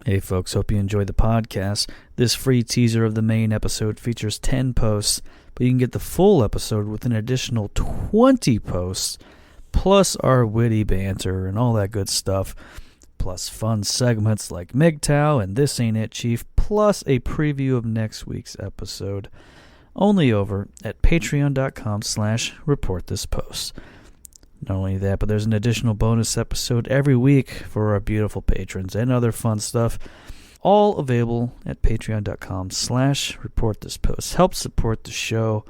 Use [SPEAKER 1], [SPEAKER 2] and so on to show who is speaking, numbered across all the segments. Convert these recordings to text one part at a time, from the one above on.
[SPEAKER 1] Hey folks, hope you enjoyed the podcast. This free teaser of the main episode features 10 posts, but you can get the full episode with an additional 20 posts, plus our witty banter and all that good stuff, plus fun segments like MGTOW and This Ain't It Chief, plus a preview of next week's episode, only over at patreon.com/reportthispost. Not only that, but there's an additional bonus episode every week for our beautiful patrons and other fun stuff, all available at patreon.com/reportthispost. Help support the show.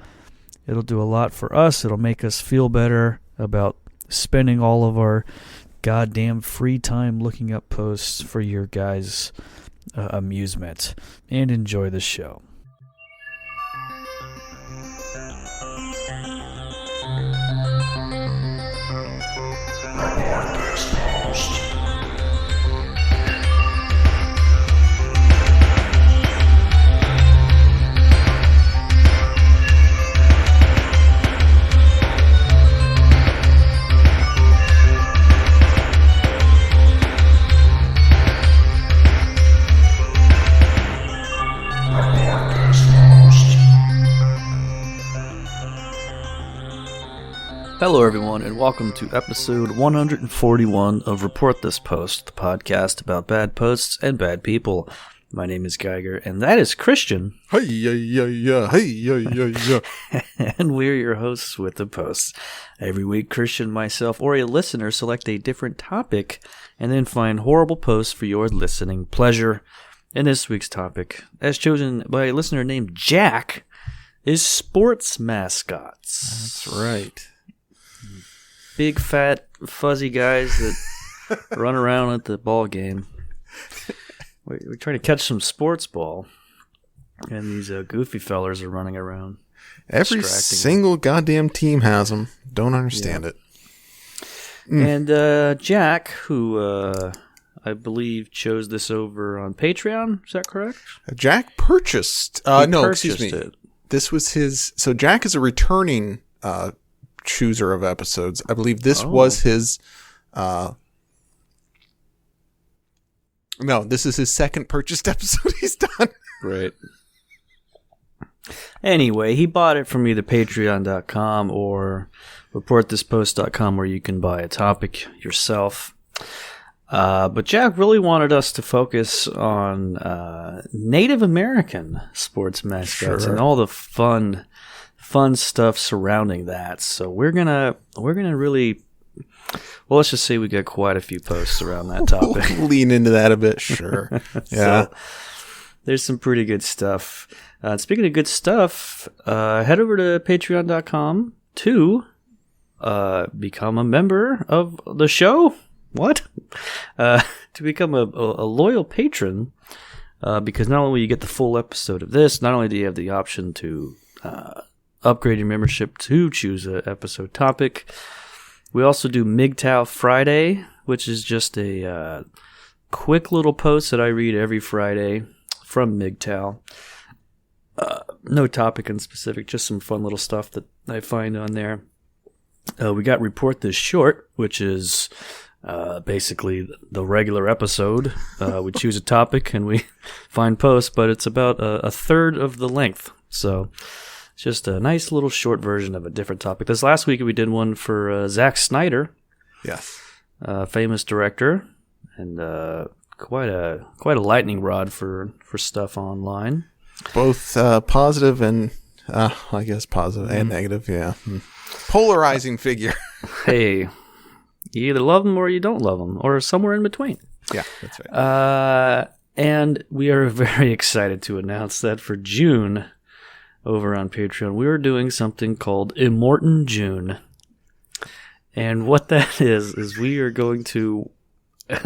[SPEAKER 1] It'll do a lot for us. It'll make us feel better about spending all of our goddamn free time looking up posts for your guys' amusement. And enjoy the show. Hello everyone, and welcome to episode 141 of Report This Post, the podcast about bad posts and bad people. My name is Geiger, and that is Christian.
[SPEAKER 2] Hey, yeah.
[SPEAKER 1] And we're your hosts with the posts. Every week, Christian, myself, or a listener select a different topic, and then find horrible posts for your listening pleasure. And this week's topic, as chosen by a listener named Jack, is sports mascots.
[SPEAKER 2] That's right.
[SPEAKER 1] Big, fat, fuzzy guys that run around at the ball game. We're trying to catch some sports ball, and these goofy fellers are running around.
[SPEAKER 2] Every single goddamn team has them. Don't understand it.
[SPEAKER 1] And Jack, who I believe chose this over on Patreon, is that correct?
[SPEAKER 2] Jack purchased. Excuse me.
[SPEAKER 1] It.
[SPEAKER 2] This was his. So Jack is a returning chooser of episodes. I believe this was his. No, this is his second purchased episode he's done.
[SPEAKER 1] Right. Anyway, he bought it from either patreon.com or reportthispost.com, where you can buy a topic yourself. But Jack really wanted us to focus on Native American sports mascots and all the fun stuff surrounding that. So we're gonna really, well, let's just say we got quite a few posts around that topic.
[SPEAKER 2] Lean into that a bit, sure. Yeah.
[SPEAKER 1] So, there's some pretty good stuff. Speaking of good stuff, head over to patreon.com to become a member of the show. What? To become a loyal patron, because not only will you get the full episode of this, not only do you have the option to upgrade your membership to choose an episode topic, we also do MGTOW Friday, which is just a quick little post that I read every Friday from MGTOW. No topic in specific, just some fun little stuff that I find on there. We got Report This Short, which is basically the regular episode. We choose a topic and we find posts, but it's about a third of the length. So it's just a nice little short version of a different topic. This last week we did one for Zack Snyder.
[SPEAKER 2] Yes.
[SPEAKER 1] Famous director, and quite a lightning rod for stuff online.
[SPEAKER 2] Both positive and I guess positive and negative, yeah. Polarizing figure.
[SPEAKER 1] Hey, you either love them or you don't love them, or somewhere in between.
[SPEAKER 2] Yeah, that's right.
[SPEAKER 1] And we are very excited to announce that for June, over on Patreon, we are doing something called Immortan June. And what that is we are going to,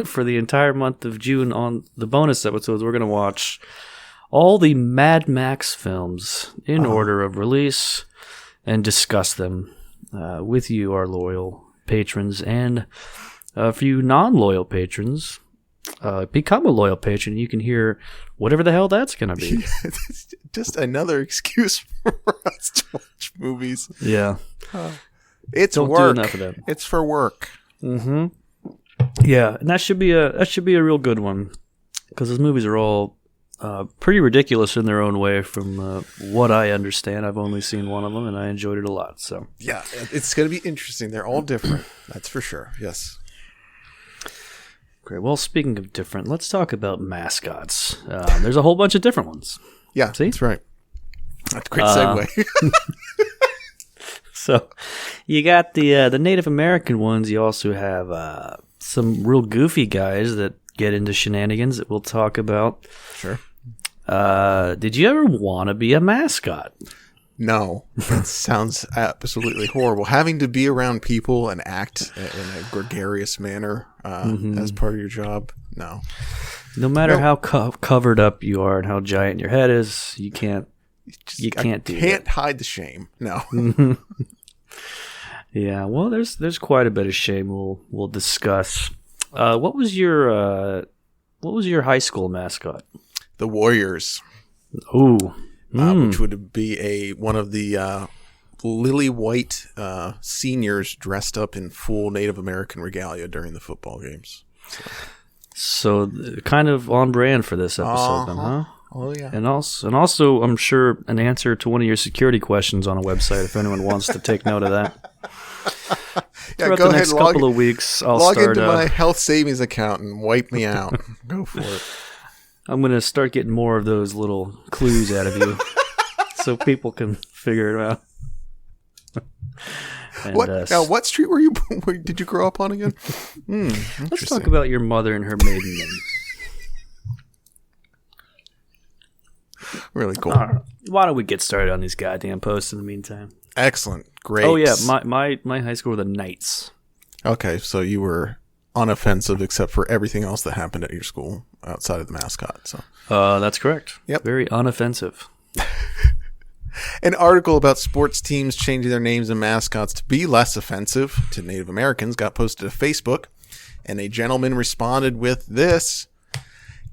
[SPEAKER 1] for the entire month of June, on the bonus episodes, we're going to watch all the Mad Max films in order of release and discuss them with you, our loyal patrons. And for you non-loyal patrons, become a loyal patron. You can hear whatever the hell that's going to be.
[SPEAKER 2] Just another excuse for us to watch movies.
[SPEAKER 1] Yeah.
[SPEAKER 2] It's
[SPEAKER 1] Don't
[SPEAKER 2] work.
[SPEAKER 1] do enough of that.
[SPEAKER 2] It's for work.
[SPEAKER 1] Mm-hmm. Yeah, and that should be a real good one. because those movies are all pretty ridiculous in their own way from what I understand. I've only seen one of them, and I enjoyed it a lot. So
[SPEAKER 2] yeah, it's going to be interesting. They're all different. That's for sure. Yes.
[SPEAKER 1] Great. Well, speaking of different, let's talk about mascots. There's a whole bunch of different ones.
[SPEAKER 2] Yeah,
[SPEAKER 1] see?
[SPEAKER 2] That's right. That's a great segue.
[SPEAKER 1] So you got the Native American ones. You also have some real goofy guys that get into shenanigans that we'll talk about.
[SPEAKER 2] Sure.
[SPEAKER 1] Did you ever want to be a mascot?
[SPEAKER 2] No, that sounds absolutely horrible. Having to be around people and act in a gregarious manner as part of your job, no.
[SPEAKER 1] No matter how covered up you are and how giant your head is, you can't
[SPEAKER 2] hide the shame. No.
[SPEAKER 1] Yeah, well, there's quite a bit of shame we'll discuss. What was your high school mascot?
[SPEAKER 2] The Warriors.
[SPEAKER 1] Ooh.
[SPEAKER 2] Which would be one of the lily white seniors dressed up in full Native American regalia during the football games.
[SPEAKER 1] So kind of on brand for this episode, then, huh?
[SPEAKER 2] Oh yeah.
[SPEAKER 1] And also, I'm sure an answer to one of your security questions on a website if anyone wants to take note of that.
[SPEAKER 2] Yeah,
[SPEAKER 1] Throughout
[SPEAKER 2] go
[SPEAKER 1] the
[SPEAKER 2] ahead.
[SPEAKER 1] next couple of weeks, I'll
[SPEAKER 2] log
[SPEAKER 1] start
[SPEAKER 2] into my health savings account and wipe me out. Go for it.
[SPEAKER 1] I'm going to start getting more of those little clues out of you so people can figure it out. And,
[SPEAKER 2] what street did you grow up on again?
[SPEAKER 1] Let's talk about your mother and her maiden name.
[SPEAKER 2] Really cool.
[SPEAKER 1] Why don't we get started on these goddamn posts in the meantime?
[SPEAKER 2] Excellent. Great.
[SPEAKER 1] Oh, yeah. My high school were the Knights.
[SPEAKER 2] Okay, so you were unoffensive except for everything else that happened at your school outside of the mascot. So
[SPEAKER 1] that's correct.
[SPEAKER 2] Yep.
[SPEAKER 1] Very unoffensive.
[SPEAKER 2] An article about sports teams changing their names and mascots to be less offensive to Native Americans got posted to Facebook, and a gentleman responded with this: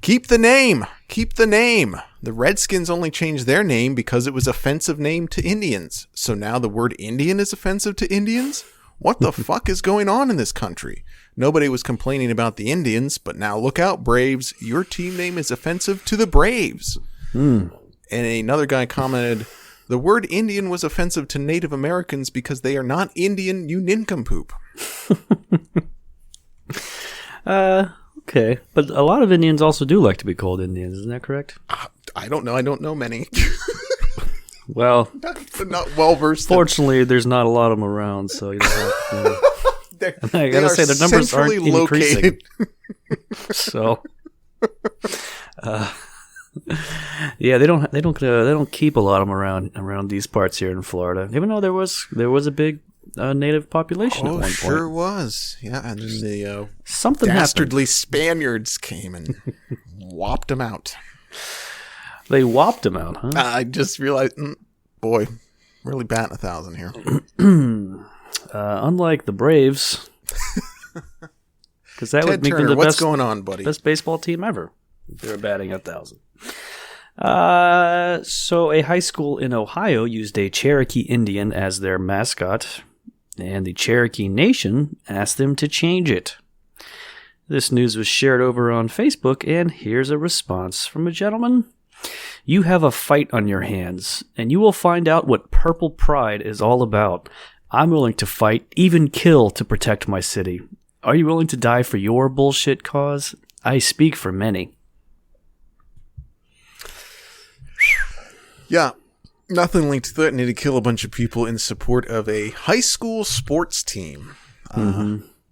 [SPEAKER 2] "Keep the name. Keep the name. The Redskins only changed their name because it was offensive name to Indians. So now the word Indian is offensive to Indians? What the fuck is going on in this country? Nobody was complaining about the Indians, but now look out, Braves. Your team name is offensive to the Braves." And another guy commented, "The word Indian was offensive to Native Americans because they are not Indian, you nincompoop."
[SPEAKER 1] Okay. But a lot of Indians also do like to be called Indians, isn't that correct?
[SPEAKER 2] I don't know. I don't know many.
[SPEAKER 1] Well,
[SPEAKER 2] not well versed.
[SPEAKER 1] Fortunately, there's not a lot of them around, so you know. I gotta say the numbers aren't increasing. So, yeah, they don't keep a lot of them around these parts here in Florida. Even though there was a big native population at one point.
[SPEAKER 2] Sure was. Yeah, and then the
[SPEAKER 1] something
[SPEAKER 2] dastardly
[SPEAKER 1] happened.
[SPEAKER 2] Spaniards came and whopped them out.
[SPEAKER 1] They whopped them out, huh?
[SPEAKER 2] I just realized, boy, really batting 1,000 here.
[SPEAKER 1] Unlike the Braves, because that would make them the
[SPEAKER 2] what's going on, buddy?
[SPEAKER 1] Best baseball team ever. If they were batting 1,000. So a high school in Ohio used a Cherokee Indian as their mascot, and the Cherokee Nation asked them to change it. This news was shared over on Facebook, and here's a response from a gentleman. "You have a fight on your hands, and you will find out what purple pride is all about. I'm willing to fight, even kill, to protect my city. Are you willing to die for your bullshit cause? I speak for many."
[SPEAKER 2] Yeah, nothing like threatening to kill a bunch of people in support of a high school sports team.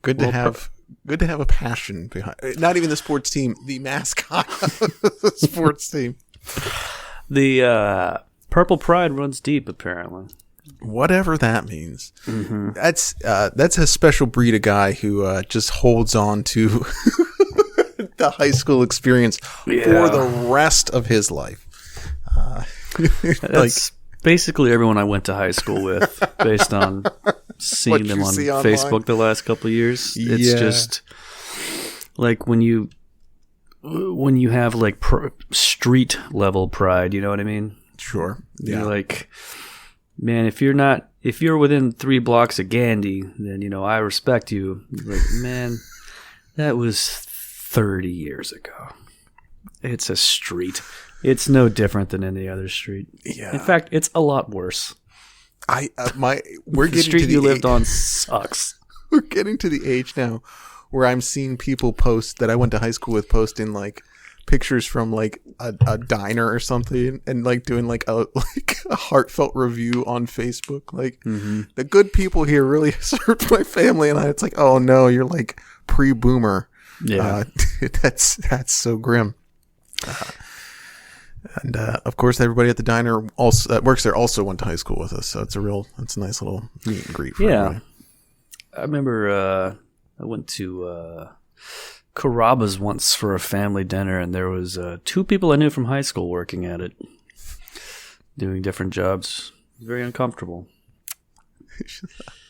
[SPEAKER 2] Good to have a passion behind. Not even the sports team, the mascot of the sports team.
[SPEAKER 1] The purple pride runs deep, apparently.
[SPEAKER 2] Whatever that means. That's a special breed of guy who just holds on to the high school experience for the rest of his life.
[SPEAKER 1] That's basically everyone I went to high school with, based on seeing them on Facebook the last couple of years. It's just like when you have like street level pride, you know what I mean?
[SPEAKER 2] Sure. Yeah.
[SPEAKER 1] You're like, man, if you're within 3 blocks of Gandhi, then I respect you. Like, man, that was 30 years ago. It's a street. It's no different than any other street.
[SPEAKER 2] Yeah.
[SPEAKER 1] In fact, it's a lot worse.
[SPEAKER 2] We're
[SPEAKER 1] The
[SPEAKER 2] getting
[SPEAKER 1] street
[SPEAKER 2] to the
[SPEAKER 1] you lived on sucks.
[SPEAKER 2] We're getting to the age now where I'm seeing people post that I went to high school with posting like pictures from like a diner or something and like doing like a heartfelt review on Facebook. Like the good people here really served my family, and it's like, oh no, you're like pre-boomer.
[SPEAKER 1] Yeah,
[SPEAKER 2] that's so grim. And of course, everybody at the diner also that works there also went to high school with us, so it's a nice little meet and greet. For everybody.
[SPEAKER 1] I remember I went to Carrabba's once for a family dinner, and there was 2 people I knew from high school working at it, doing different jobs. Very uncomfortable.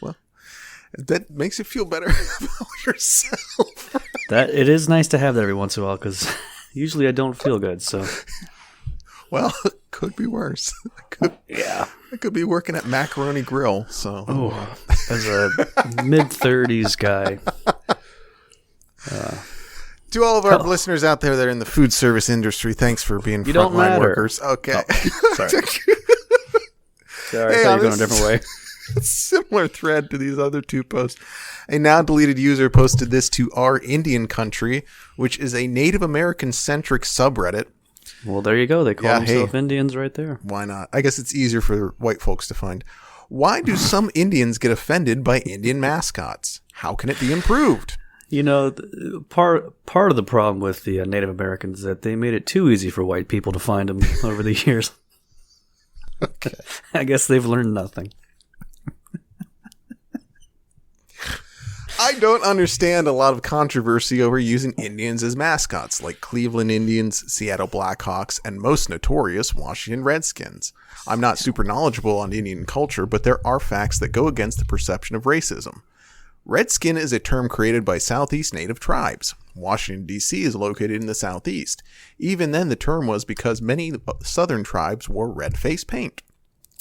[SPEAKER 2] Well, that makes you feel better about yourself.
[SPEAKER 1] That it is nice to have that every once in a while, because usually I don't feel good. So,
[SPEAKER 2] well, it could be worse. I could be working at Macaroni Grill. So,
[SPEAKER 1] as a mid-30s guy.
[SPEAKER 2] To all of our listeners out there that are in the food service industry, thanks for being frontline workers. Okay.
[SPEAKER 1] Oh, sorry. Sorry, I thought you were going a different way.
[SPEAKER 2] Similar thread to these other 2 posts. A now deleted user posted this to Our Indian Country, which is a Native American-centric subreddit.
[SPEAKER 1] Well, there you go. They call themselves Indians right there.
[SPEAKER 2] Why not? I guess it's easier for white folks to find. Why do some Indians get offended by Indian mascots? How can it be improved?
[SPEAKER 1] You know, part of the problem with the Native Americans is that they made it too easy for white people to find them over the years.
[SPEAKER 2] Okay.
[SPEAKER 1] I guess they've learned nothing.
[SPEAKER 2] I don't understand a lot of controversy over using Indians as mascots, like Cleveland Indians, Seattle Blackhawks, and most notorious Washington Redskins. I'm not super knowledgeable on Indian culture, but there are facts that go against the perception of racism. Redskin is a term created by Southeast Native tribes. Washington, D.C. is located in the Southeast. Even then, the term was because many Southern tribes wore red face paint.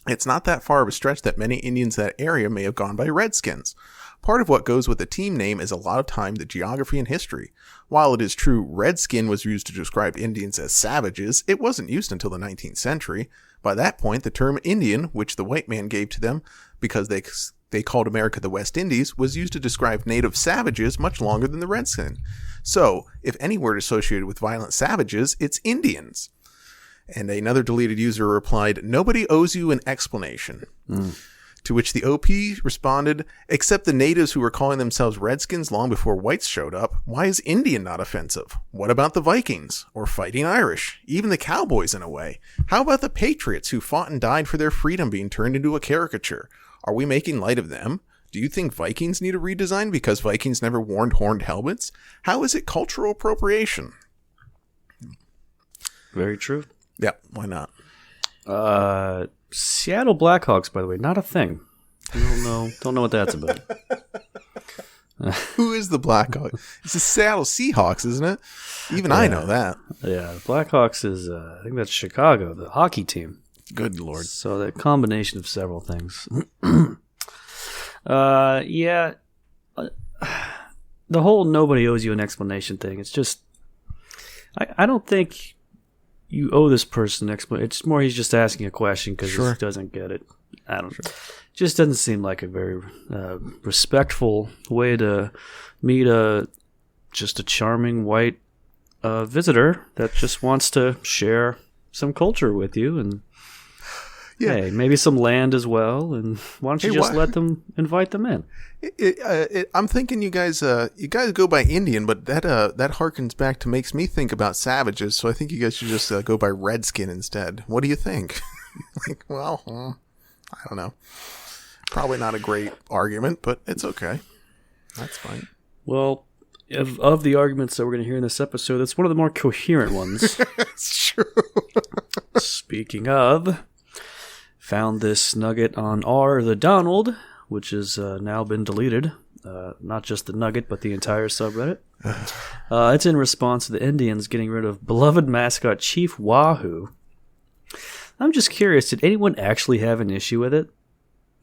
[SPEAKER 2] It's not that far of a stretch that many Indians in that area may have gone by Redskins. Part of what goes with the team name is a lot of time the geography and history. While it is true Redskin was used to describe Indians as savages, it wasn't used until the 19th century. By that point, the term Indian, which the white man gave to them because they called America the West Indies, was used to describe native savages much longer than the Redskin. So, if any word associated with violent savages, it's Indians. And another deleted user replied, "Nobody owes you an explanation." To which the OP responded, "Except the natives who were calling themselves Redskins long before whites showed up. Why is Indian not offensive? What about the Vikings? Or Fighting Irish? Even the Cowboys in a way. How about the Patriots who fought and died for their freedom being turned into a caricature? Are we making light of them? Do you think Vikings need a redesign because Vikings never worn horned helmets? How is it cultural appropriation?"
[SPEAKER 1] Very true.
[SPEAKER 2] Yeah, why not?
[SPEAKER 1] Seattle Blackhawks, by the way, not a thing. Don't know what that's about.
[SPEAKER 2] Who is the Blackhawks? It's the Seattle Seahawks, isn't it? Even I know that.
[SPEAKER 1] Yeah, Blackhawks is, I think that's Chicago, the hockey team.
[SPEAKER 2] Good Lord.
[SPEAKER 1] So the combination of several things. The whole nobody owes you an explanation thing, it's just, I don't think you owe this person an explanation. It's more he's just asking a question because he doesn't get it. I don't know. Just doesn't seem like a very respectful way to meet just a charming white visitor that just wants to share some culture with you, and hey, maybe some land as well. And why don't you just let them invite them in?
[SPEAKER 2] I'm thinking you guys go by Indian, but that harkens back to makes me think about savages. So I think you guys should just go by Redskin instead. What do you think? I don't know. Probably not a great argument, but it's okay. That's fine.
[SPEAKER 1] Well, of the arguments that we're going to hear in this episode, that's one of the more coherent ones.
[SPEAKER 2] It's true.
[SPEAKER 1] Speaking of, found this nugget on the Donald, which has now been deleted. Not just the nugget, but the entire subreddit. It's in response to the Indians getting rid of beloved mascot Chief Wahoo. I'm just curious, did anyone actually have an issue with it?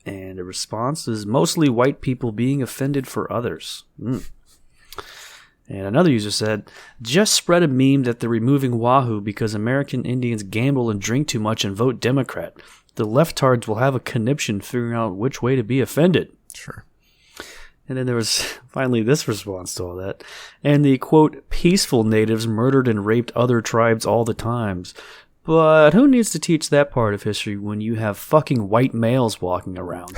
[SPEAKER 1] And the response is mostly white people being offended for others. And another user said, just spread a meme that they're removing Wahoo because American Indians gamble and drink too much and vote Democrat. The leftards will have a conniption figuring out which way to be offended.
[SPEAKER 2] Sure.
[SPEAKER 1] And then there was finally this response to all that. And the, quote, peaceful natives murdered and raped other tribes all the times. But who needs to teach that part of history when you have fucking white males walking around?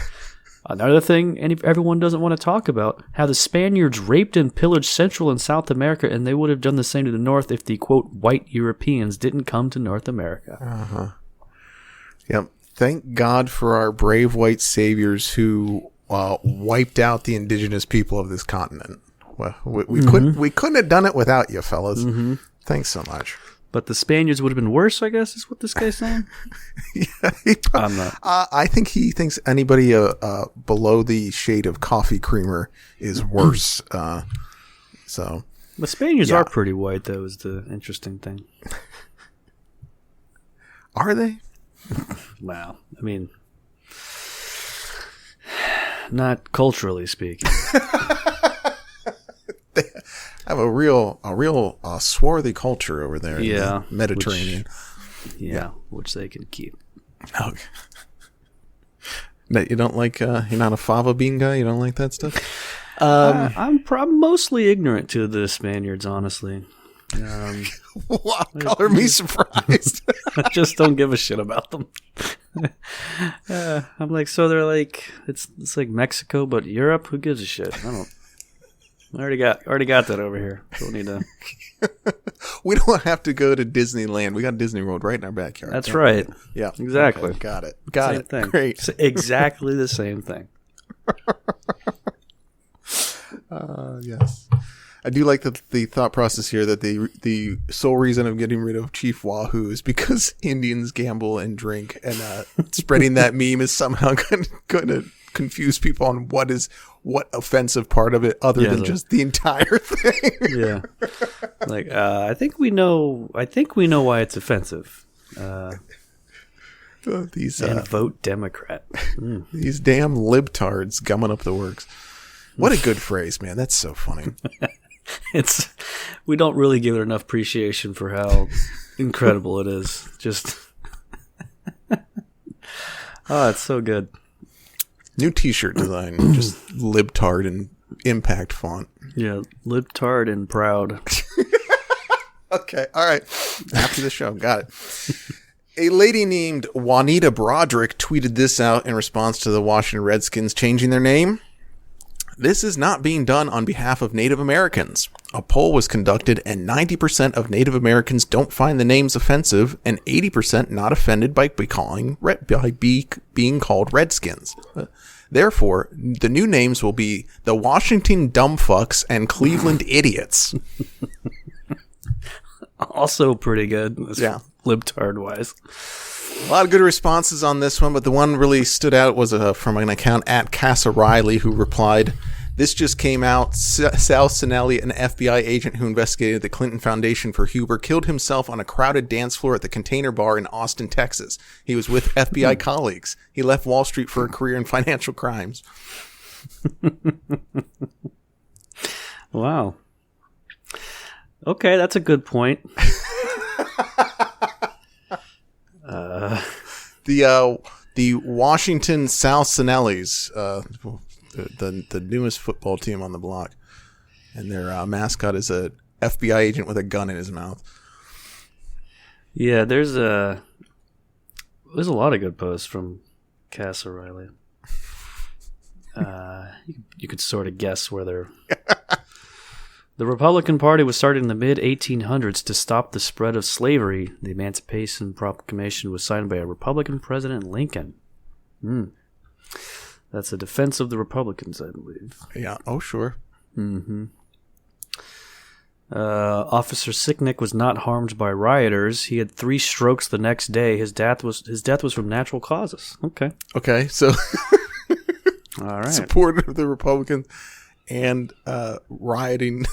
[SPEAKER 1] Another thing everyone doesn't want to talk about, how the Spaniards raped and pillaged Central and South America, and they would have done the same to the North if the, quote, white Europeans didn't come to North America.
[SPEAKER 2] Uh-huh. Yep. Thank God for our brave white saviors who wiped out the indigenous people of this continent. Well, we couldn't have done it without you, fellas. Mm-hmm. Thanks so much.
[SPEAKER 1] But the Spaniards would have been worse, I guess, is what this guy's saying?
[SPEAKER 2] Yeah,
[SPEAKER 1] I'm not.
[SPEAKER 2] I think he thinks anybody below the shade of coffee creamer is worse. So
[SPEAKER 1] the Spaniards are pretty white, though, is the interesting thing.
[SPEAKER 2] Are they?
[SPEAKER 1] Wow. I mean, not culturally speaking.
[SPEAKER 2] They have a real swarthy culture over there in the Mediterranean.
[SPEAKER 1] Which they can keep.
[SPEAKER 2] Okay. You don't like, you're not a fava bean guy? You don't like that stuff?
[SPEAKER 1] I'm mostly ignorant to the Spaniards, honestly.
[SPEAKER 2] Wow, color me surprised.
[SPEAKER 1] I just don't give a shit about them. I'm like, so they're like, it's like Mexico, but Europe? Who gives a shit? I already got that over here. Don't need to.
[SPEAKER 2] We don't have to go to Disneyland. We got Disney World right in our backyard.
[SPEAKER 1] That's right.
[SPEAKER 2] Yeah,
[SPEAKER 1] exactly.
[SPEAKER 2] Okay, got it.
[SPEAKER 1] Same thing.
[SPEAKER 2] Great.
[SPEAKER 1] It's exactly the same thing.
[SPEAKER 2] Yes. I do like the thought process here that the sole reason of getting rid of Chief Wahoo is because Indians gamble and drink, and spreading that meme is somehow going to confuse people on what offensive part of it other than just the entire thing.
[SPEAKER 1] Yeah. Like, I think we know why it's offensive.
[SPEAKER 2] These
[SPEAKER 1] and vote Democrat.
[SPEAKER 2] These damn libtards gumming up the works. What a good phrase, man. That's so funny.
[SPEAKER 1] We don't really give it enough appreciation for how incredible it is. Just it's so good.
[SPEAKER 2] New t-shirt design, just libtard and impact font.
[SPEAKER 1] Yeah, libtard and proud.
[SPEAKER 2] Okay, all right. After the show, got it. A lady named Juanita Broderick tweeted this out in response to the Washington Redskins changing their name. This is not being done on behalf of Native Americans. A poll was conducted, and 90% of Native Americans don't find the names offensive, and 80% not offended by being called Redskins. Therefore, the new names will be the Washington Dumbfucks and Cleveland Idiots.
[SPEAKER 1] Also pretty good.
[SPEAKER 2] Yeah.
[SPEAKER 1] Libtard-wise.
[SPEAKER 2] A lot of good responses on this one, but the one really stood out was from an account at Casa Riley, who replied, "This just came out. Sal Sinelli, an FBI agent who investigated the Clinton Foundation for Huber, killed himself on a crowded dance floor at the Container Bar in Austin, Texas. He was with FBI colleagues. He left Wall Street for a career in financial crimes."
[SPEAKER 1] Wow. Okay, that's a good point.
[SPEAKER 2] The Washington Sal Sinellis, the newest football team on the block, and their mascot is a FBI agent with a gun in his mouth.
[SPEAKER 1] Yeah, there's a lot of good posts from Cass O'Reilly. You could sort of guess where they're. The Republican Party was started in the mid-1800s to stop the spread of slavery. The Emancipation Proclamation was signed by a Republican President Lincoln. That's a defense of the Republicans, I believe.
[SPEAKER 2] Yeah. Oh, sure.
[SPEAKER 1] Mm-hmm. Officer Sicknick was not harmed by rioters. He had 3 strokes the next day. His death was from natural causes. Okay.
[SPEAKER 2] Okay. So,
[SPEAKER 1] all right.
[SPEAKER 2] Support of the Republicans and rioting.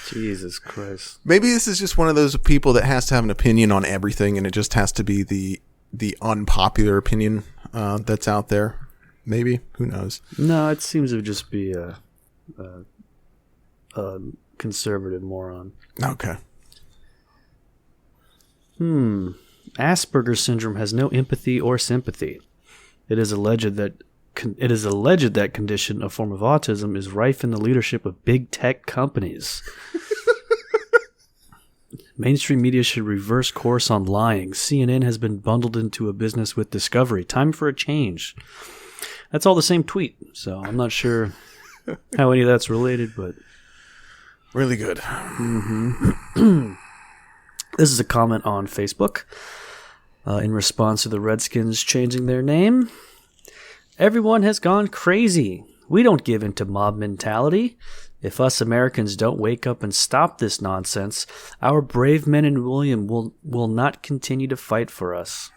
[SPEAKER 1] Jesus Christ.
[SPEAKER 2] Maybe this is just one of those people that has to have an opinion on everything, and it just has to be the unpopular opinion that's out there. Maybe. Who knows?
[SPEAKER 1] No, it seems to just be conservative moron.
[SPEAKER 2] Okay.
[SPEAKER 1] Asperger's syndrome has no empathy or sympathy. It is alleged that condition, a form of autism, is rife in the leadership of big tech companies. Mainstream media should reverse course on lying. CNN has been bundled into a business with Discovery. Time for a change. That's all the same tweet, so I'm not sure how any of that's related, but...
[SPEAKER 2] Really good.
[SPEAKER 1] This is a comment on Facebook in response to the Redskins changing their name. Everyone has gone crazy. We don't give in to mob mentality. If us Americans don't wake up and stop this nonsense, our brave men and William will not continue to fight for us.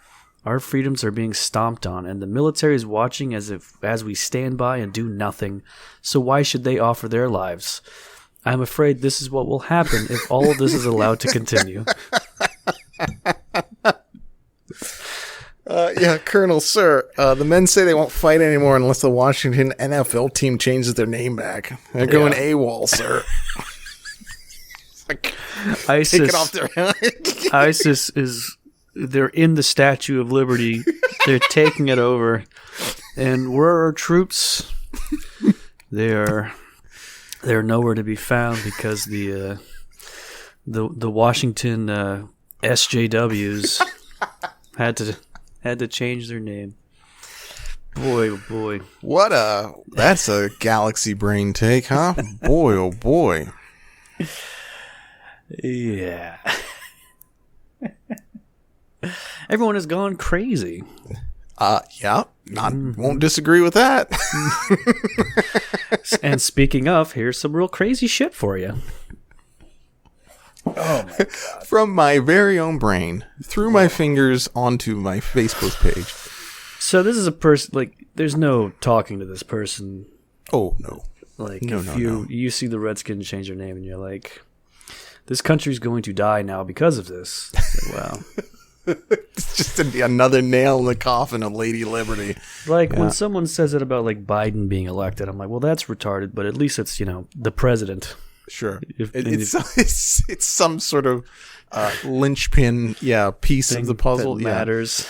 [SPEAKER 1] Our freedoms are being stomped on, and the military is watching as we stand by and do nothing. So why should they offer their lives? I'm afraid this is what will happen if all of this is allowed to continue.
[SPEAKER 2] Yeah, Colonel, sir. The men say they won't fight anymore unless the Washington NFL team changes their name back. They're going AWOL, sir. Like,
[SPEAKER 1] ISIS,
[SPEAKER 2] take it off their head.
[SPEAKER 1] ISIS is... They're in the Statue of Liberty. They're taking it over. And where are our troops? They're nowhere to be found because the Washington SJWs had to change their name. Boy, oh boy.
[SPEAKER 2] That's a galaxy brain take, huh? Boy, oh boy.
[SPEAKER 1] Yeah. Everyone has gone crazy.
[SPEAKER 2] Yeah, won't disagree with that.
[SPEAKER 1] And speaking of, here's some real crazy shit for you. Oh my God.
[SPEAKER 2] From my very own brain, through my fingers onto my Facebook page.
[SPEAKER 1] So this is a person, like, there's no talking to this person.
[SPEAKER 2] Oh, no.
[SPEAKER 1] Like, you see the Redskins change their name and you're like, this country's going to die now because of this. Like, wow.
[SPEAKER 2] It's just another nail in the coffin of Lady Liberty.
[SPEAKER 1] Like, when someone says it about, like, Biden being elected, I'm like, well, that's retarded, but at least it's, the president.
[SPEAKER 2] Sure. It's some sort of linchpin, piece of the puzzle.
[SPEAKER 1] That matters.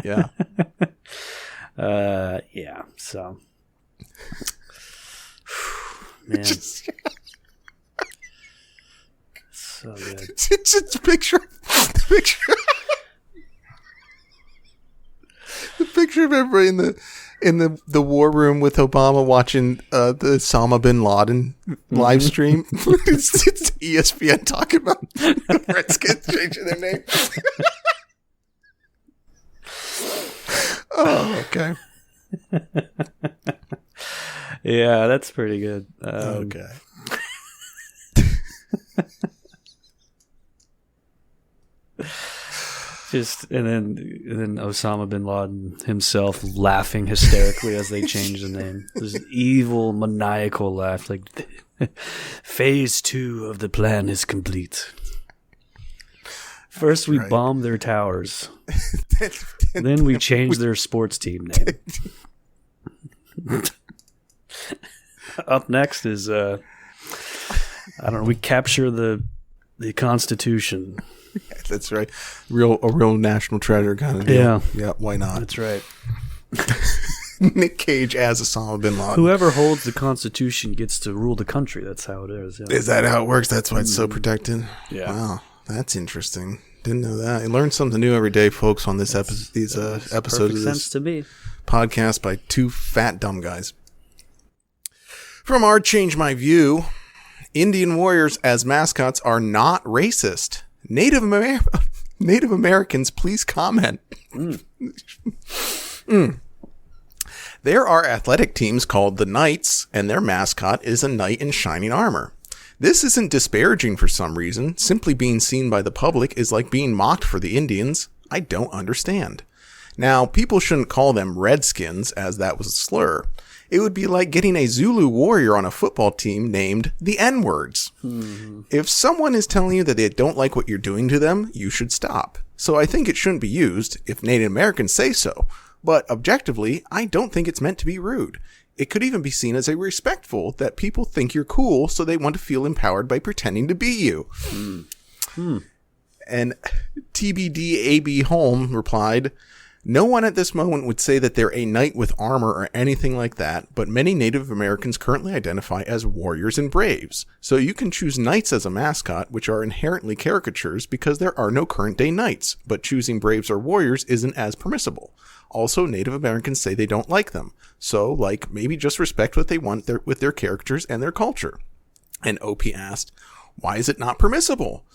[SPEAKER 2] Yeah.
[SPEAKER 1] Yeah, so. Man. So good.
[SPEAKER 2] It's just a picture. The picture of everybody in the war room with Obama watching the Osama bin Laden live stream. It's ESPN talking about the Redskins changing their name. Oh, okay.
[SPEAKER 1] Yeah, that's pretty good.
[SPEAKER 2] Okay.
[SPEAKER 1] And then Osama bin Laden himself laughing hysterically as they change the name. This evil, maniacal laugh, like phase 2 of the plan is complete. First, we bomb their towers. Then we change their sports team name. Up next is I don't know. We capture the Constitution.
[SPEAKER 2] That's right. A real national treasure kind of deal.
[SPEAKER 1] Yeah.
[SPEAKER 2] Yeah, why not?
[SPEAKER 1] That's right.
[SPEAKER 2] Nick Cage as Osama bin Laden.
[SPEAKER 1] Whoever holds the Constitution gets to rule the country. That's how it is. Yeah.
[SPEAKER 2] Is that how it works? That's why it's so protected?
[SPEAKER 1] Yeah.
[SPEAKER 2] Wow. That's interesting. Didn't know that. I learn something new every day, folks, on this episodes of this
[SPEAKER 1] to me.
[SPEAKER 2] Podcast by two fat dumb guys. From our Change My View, Indian warriors as mascots are not racist. Native Americans, please comment. There are athletic teams called the Knights, and their mascot is a knight in shining armor. This isn't disparaging for some reason. Simply being seen by the public is like being mocked for the Indians. I don't understand. Now, people shouldn't call them Redskins, as that was a slur. It would be like getting a Zulu warrior on a football team named the N-words. If someone is telling you that they don't like what you're doing to them, you should stop. So I think it shouldn't be used if Native Americans say so. But objectively, I don't think it's meant to be rude. It could even be seen as a respectful that people think you're cool, so they want to feel empowered by pretending to be you. And TBDAB Holm replied, no one at this moment would say that they're a knight with armor or anything like that, but many Native Americans currently identify as warriors and braves. So you can choose knights as a mascot, which are inherently caricatures because there are no current day knights, but choosing braves or warriors isn't as permissible. Also, Native Americans say they don't like them. So, maybe just respect what they want with their characters and their culture. And OP asked, why is it not permissible?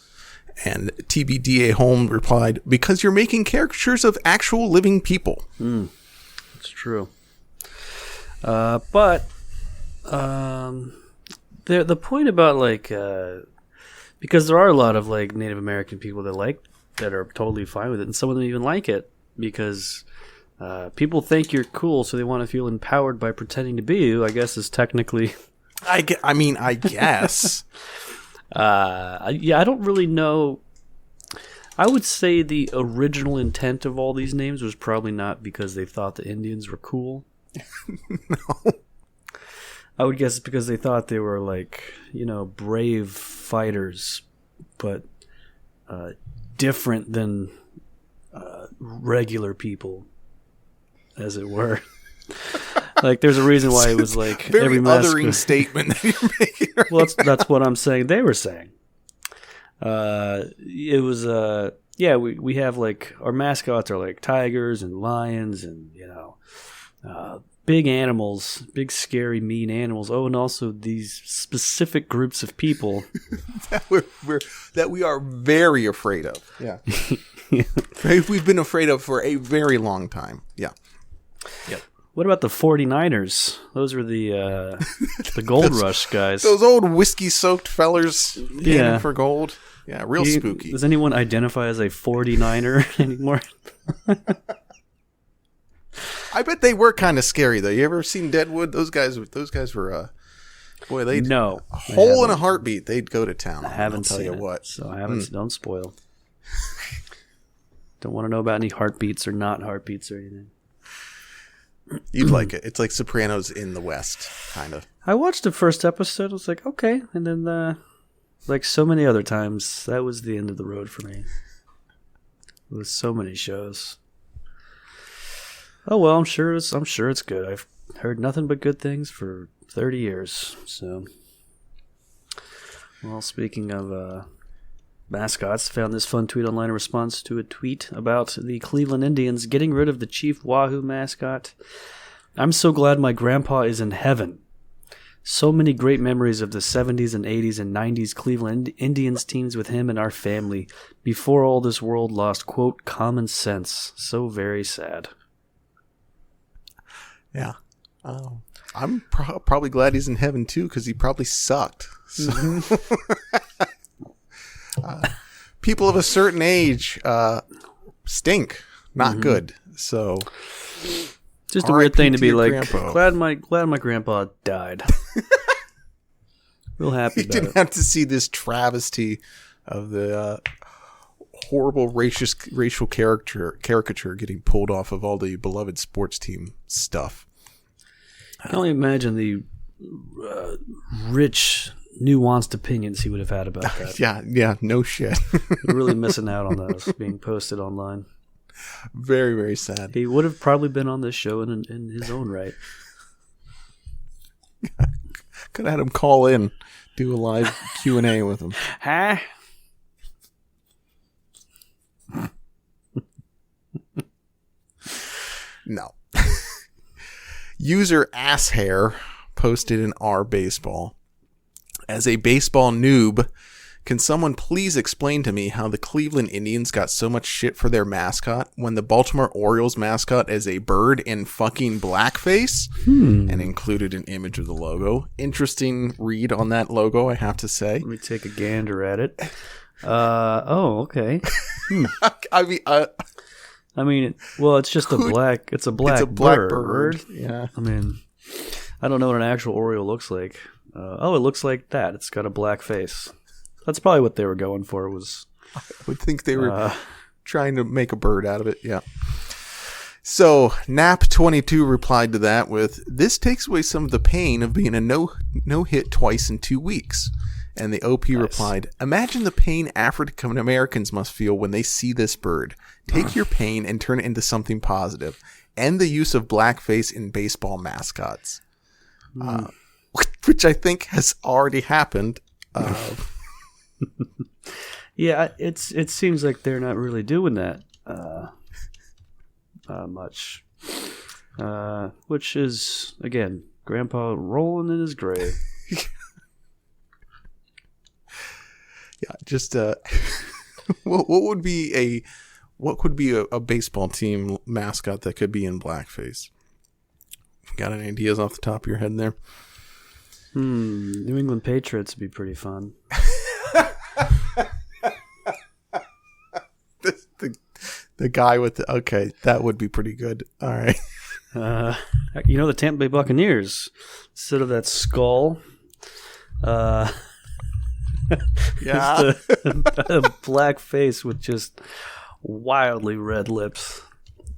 [SPEAKER 2] And TBDA Holm replied, because you're making caricatures of actual living people.
[SPEAKER 1] That's true. But the point about because there are a lot of Native American people that are totally fine with it, and some of them even like it because people think you're cool, so they want to feel empowered by pretending to be you. I guess is technically.
[SPEAKER 2] I guess.
[SPEAKER 1] I don't really know. I would say the original intent of all these names was probably not because they thought the Indians were cool.
[SPEAKER 2] No.
[SPEAKER 1] I would guess it's because they thought they were brave fighters, but different than regular people, as it were. There's a reason why it was
[SPEAKER 2] very
[SPEAKER 1] every
[SPEAKER 2] othering statement that you're making. Right
[SPEAKER 1] well, that's what I'm saying. They were saying. It was we have our mascots are tigers and lions and big animals, big scary mean animals. Oh, and also these specific groups of people
[SPEAKER 2] that we are very afraid of. Yeah, we've been afraid of for a very long time. Yeah. Yep.
[SPEAKER 1] What about the 49ers? Those were the Gold Rush guys.
[SPEAKER 2] Those old whiskey-soaked fellers aiming for gold. Yeah, real spooky.
[SPEAKER 1] Does anyone identify as a 49er anymore?
[SPEAKER 2] I bet they were kind of scary, though. You ever seen Deadwood? Those guys were, they'd...
[SPEAKER 1] No.
[SPEAKER 2] A hole in a heartbeat, they'd go to town.
[SPEAKER 1] I haven't
[SPEAKER 2] tell you
[SPEAKER 1] seen it,
[SPEAKER 2] what.
[SPEAKER 1] So I haven't... Don't spoil. Don't want to know about any heartbeats or not heartbeats or anything.
[SPEAKER 2] You'd like it. It's like Sopranos in the West, kind of.
[SPEAKER 1] I watched the first episode. I was like, okay. And then, like so many other times, that was the end of the road for me. With so many shows. Oh, well, I'm sure it's good. I've heard nothing but good things for 30 years. So, well, speaking of mascots, found this fun tweet online in response to a tweet about the Cleveland Indians getting rid of the Chief Wahoo mascot. I'm so glad my grandpa is in heaven. So many great memories of the 70s and 80s and 90s Cleveland Indians teams with him and our family before all this world lost, quote, common sense. So very sad.
[SPEAKER 2] Yeah. I'm probably glad he's in heaven, too, because he probably sucked. So. People of a certain age stink. Not good. So...
[SPEAKER 1] Just a weird thing to be like, glad my grandpa died. Real happy about it.
[SPEAKER 2] You didn't have to see this travesty of the horrible racial caricature getting pulled off of all the beloved sports team stuff.
[SPEAKER 1] I can only imagine the rich, nuanced opinions he would have had about that.
[SPEAKER 2] Yeah, no shit.
[SPEAKER 1] Really missing out on those being posted online.
[SPEAKER 2] Very, very sad.
[SPEAKER 1] He would have probably been on this show in his own right.
[SPEAKER 2] Could have had him call in, do a live Q&A with him.
[SPEAKER 1] Huh?
[SPEAKER 2] No. User Asshair posted in our baseball. As a baseball noob, can someone please explain to me how the Cleveland Indians got so much shit for their mascot when the Baltimore Orioles mascot is a bird in fucking blackface and included an image of the logo? Interesting read on that logo, I have to say.
[SPEAKER 1] Let me take a gander at it. Okay. I mean, well, it's just it's a black bird.
[SPEAKER 2] Yeah.
[SPEAKER 1] I mean, I don't know what an actual Oriole looks like. It looks like that. It's got a black face. That's probably what they were going for. I
[SPEAKER 2] would think they were trying to make a bird out of it. Yeah. So Nap22 replied to that with, "This takes away some of the pain of being a no hit twice in 2 weeks." And the OP replied, "Imagine the pain African Americans must feel when they see this bird. Take your pain and turn it into something positive. End the use of blackface in baseball mascots." Which I think has already happened.
[SPEAKER 1] Yeah, it seems like they're not really doing that much. Which is, again, Grandpa rolling in his grave.
[SPEAKER 2] Yeah, just what would be a baseball team mascot that could be in blackface? Got any ideas off the top of your head there?
[SPEAKER 1] New England Patriots would be pretty fun.
[SPEAKER 2] The guy with the... Okay, that would be pretty good. All right.
[SPEAKER 1] The Tampa Bay Buccaneers, instead of that skull,
[SPEAKER 2] yeah,
[SPEAKER 1] a black face with just wildly red lips.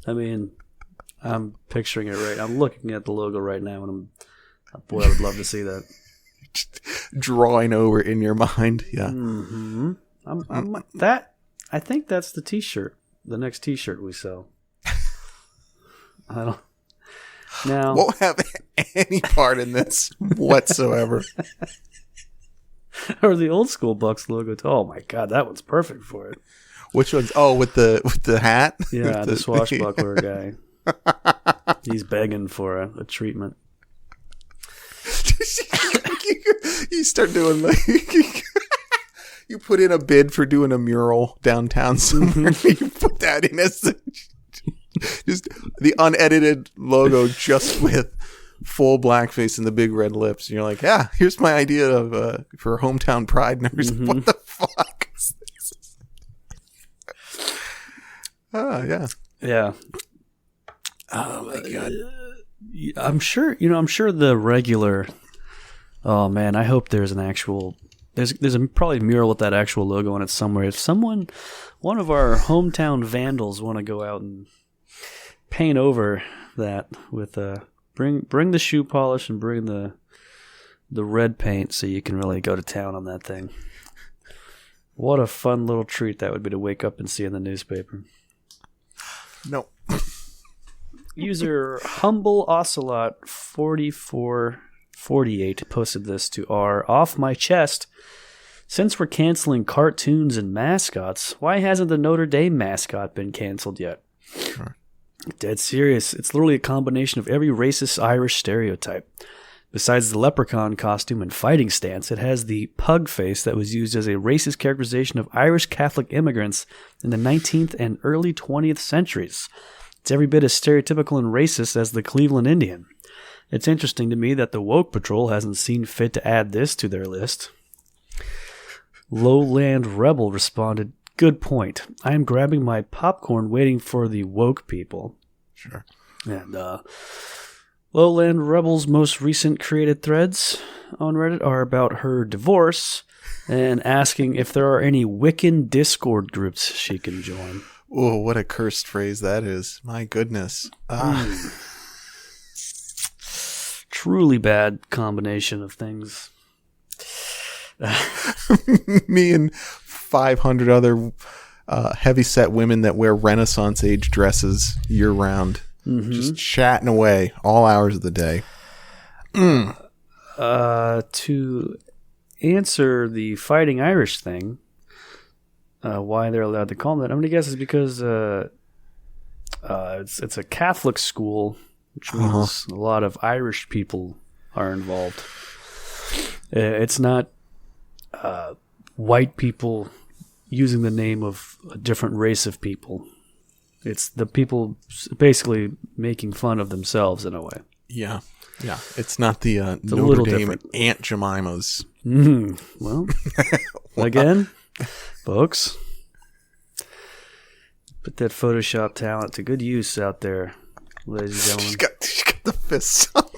[SPEAKER 1] I mean, I'm picturing it right. I'm looking at the logo right now, and boy, I would love to see that.
[SPEAKER 2] Just drawing over in your mind. Yeah.
[SPEAKER 1] Mm-hmm. I think that's the T-shirt. The next T-shirt we sell. I don't. Now
[SPEAKER 2] won't have any part in this whatsoever.
[SPEAKER 1] Or the old school Bucks logo. Oh my God, that one's perfect for it.
[SPEAKER 2] Which one's? Oh, with the hat.
[SPEAKER 1] Yeah, the swashbuckler guy. He's begging for a treatment.
[SPEAKER 2] You start doing like you put in a bid for doing a mural downtown somewhere. You put that in as just the unedited logo, just with full blackface and the big red lips. And you're like, yeah, here's my idea of for hometown pride. And what the fuck is this? Yeah.
[SPEAKER 1] Yeah.
[SPEAKER 2] Oh my God.
[SPEAKER 1] I'm sure the regular. Oh man, I hope there's an actual. There's probably a mural with that actual logo on it somewhere. If one of our hometown vandals want to go out and paint over that with bring the shoe polish and bring the red paint so you can really go to town on that thing. What a fun little treat that would be to wake up and see in the newspaper.
[SPEAKER 2] No.
[SPEAKER 1] User Humble Ocelot 4448 posted this to our Off My Chest. Since we're canceling cartoons and mascots, why hasn't the Notre Dame mascot been canceled yet?
[SPEAKER 2] Sure.
[SPEAKER 1] Dead serious. It's literally a combination of every racist Irish stereotype. Besides the leprechaun costume and fighting stance, it has the pug face that was used as a racist characterization of Irish Catholic immigrants in the 19th and early 20th centuries. It's every bit as stereotypical and racist as the Cleveland Indian. It's interesting to me that the Woke Patrol hasn't seen fit to add this to their list. Lowland Rebel responded, "Good point. I am grabbing my popcorn waiting for the woke people."
[SPEAKER 2] Sure.
[SPEAKER 1] And Lowland Rebel's most recent created threads on Reddit are about her divorce and asking if there are any Wiccan Discord groups she can join.
[SPEAKER 2] Oh, what a cursed phrase that is. My goodness.
[SPEAKER 1] Truly bad combination of things.
[SPEAKER 2] Me and 500 other heavy-set women that wear Renaissance age dresses year-round. Mm-hmm. Just chatting away all hours of the day.
[SPEAKER 1] To answer the Fighting Irish thing, why they're allowed to call them that, I'm going to guess is because it's a Catholic school, which means a lot of Irish people are involved. It's not white people using the name of a different race of people. It's the people basically making fun of themselves in a way.
[SPEAKER 2] Yeah. Yeah. It's not the
[SPEAKER 1] it's
[SPEAKER 2] Notre Dame different. Aunt Jemima's.
[SPEAKER 1] Well, again, folks, put that Photoshop talent to good use out there, ladies and gentlemen.
[SPEAKER 2] She's got the fists up.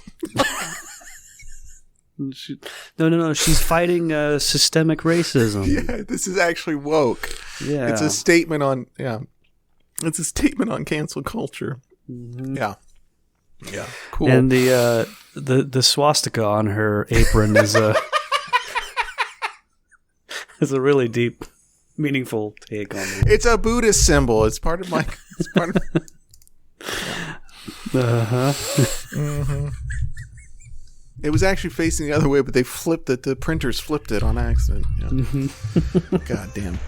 [SPEAKER 1] No. She's fighting systemic racism.
[SPEAKER 2] Yeah, this is actually woke.
[SPEAKER 1] Yeah,
[SPEAKER 2] it's a statement on. Yeah, it's a statement on cancel culture. Yeah. Yeah. Cool.
[SPEAKER 1] And the swastika on her apron is a is a really deep, meaningful take on it.
[SPEAKER 2] It's a Buddhist symbol. It's part of my. It's part of. It was actually facing the other way, but they flipped it. The printers flipped it on accident. Yeah. God damn.